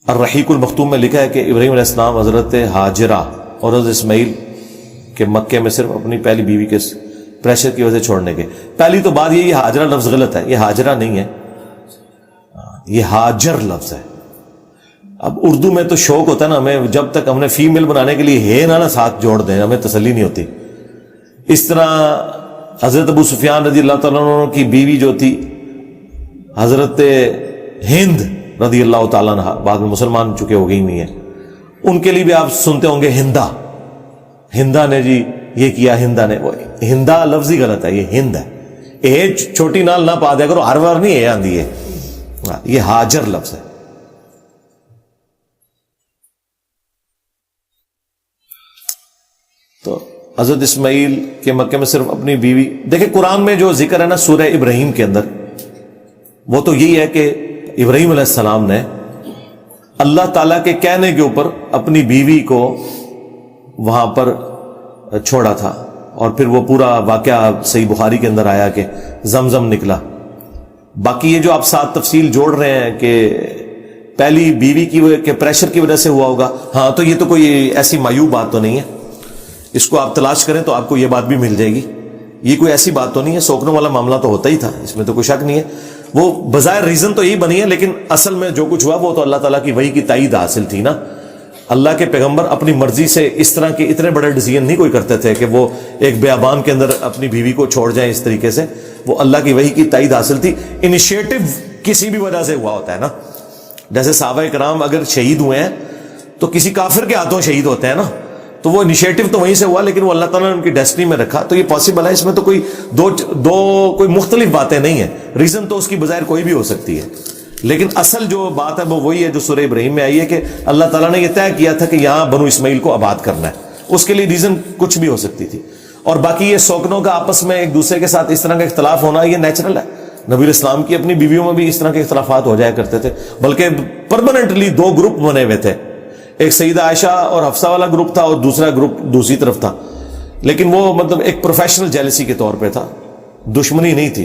الرحیق المختوم میں لکھا ہے کہ ابراہیم علیہ السلام حضرت ہاجرہ اور حضرت اسماعیل کے مکے میں صرف اپنی پہلی بیوی کے پریشر کی وجہ سے چھوڑنے کے. پہلی تو بات یہ ہاجرہ لفظ غلط ہے, یہ ہاجرہ نہیں ہے, یہ ہاجر لفظ ہے. اب اردو میں تو شوق ہوتا ہے نا ہمیں, جب تک ہم نے فیمیل بنانے کے لیے ہے نا ساتھ جوڑ دیں ہمیں تسلی نہیں ہوتی. اس طرح حضرت ابو سفیان رضی اللہ تعالیٰ عنہ کی بیوی جو تھی حضرت ہند رضی اللہ تعالیٰ عنہ, بعد میں مسلمان چکے ہو گئی نہیں ہے, ان کے لیے بھی آپ سنتے ہوں گے ہندا, ہندا نے جی یہ کیا, ہندا نے, وہ ہندا لفظ ہی غلط ہے, یہ ہند ہے. اے چھوٹی نال نہ پا دیا کرو, ہر بار نہیں اے آندی ہے, یہ ہاجر لفظ ہے. تو حضرت اسماعیل کے مکے میں صرف اپنی بیوی, دیکھیں قرآن میں جو ذکر ہے نا سورہ ابراہیم کے اندر, وہ تو یہی ہے کہ ابراہیم علیہ السلام نے اللہ تعالیٰ کے کہنے کے اوپر اپنی بیوی کو وہاں پر چھوڑا تھا, اور پھر وہ پورا واقعہ صحیح بخاری کے اندر آیا کہ زمزم نکلا. باقی یہ جو آپ ساتھ تفصیل جوڑ رہے ہیں کہ پہلی بیوی کے پریشر کی وجہ سے ہوا ہوگا, ہاں تو یہ تو کوئی ایسی مایوب بات تو نہیں ہے, اس کو آپ تلاش کریں تو آپ کو یہ بات بھی مل جائے گی. یہ کوئی ایسی بات تو نہیں ہے, سوکنوں والا معاملہ تو ہوتا ہی تھا, اس میں تو کوئی شک نہیں ہے. وہ بظاہر ریزن تو یہی بنی ہے, لیکن اصل میں جو کچھ ہوا وہ تو اللہ تعالیٰ کی وحی کی تائید حاصل تھی نا. اللہ کے پیغمبر اپنی مرضی سے اس طرح کے اتنے بڑے ڈیسیژن نہیں کوئی کرتے تھے کہ وہ ایک بیابان کے اندر اپنی بیوی کو چھوڑ جائیں اس طریقے سے. وہ اللہ کی وحی کی تائید حاصل تھی. انیشیٹو کسی بھی وجہ سے ہوا ہوتا ہے نا, جیسے صحابہ کرام اگر شہید ہوئے ہیں تو کسی کافر کے ہاتھوں شہید ہوتے ہیں نا, تو وہ انیشیٹو تو وہیں سے ہوا, لیکن وہ اللہ تعالیٰ نے ان کی ڈیسٹنی میں رکھا. تو یہ پاسبل ہے, اس میں تو کوئی کوئی مختلف باتیں نہیں ہیں. ریزن تو اس کی بظاہر کوئی بھی ہو سکتی ہے, لیکن اصل جو بات ہے وہ وہی ہے جو سورہ ابراہیم میں آئی ہے کہ اللہ تعالیٰ نے یہ طے کیا تھا کہ یہاں بنو اسماعیل کو آباد کرنا ہے. اس کے لیے ریزن کچھ بھی ہو سکتی تھی. اور باقی یہ سوکنوں کا آپس میں ایک دوسرے کے ساتھ اس طرح کا اختلاف ہونا یہ نیچرل ہے. نبی اسلام کی اپنی بیویوں میں بھی اس طرح کے اختلافات ہو جایا کرتے تھے, بلکہ پرماننٹلی دو گروپ بنے ہوئے تھے. ایک سیدہ عائشہ اور حفصہ والا گروپ تھا, اور دوسرا گروپ دوسری طرف تھا, لیکن وہ مطلب ایک پروفیشنل جیلسی کے طور پہ تھا, دشمنی نہیں تھی.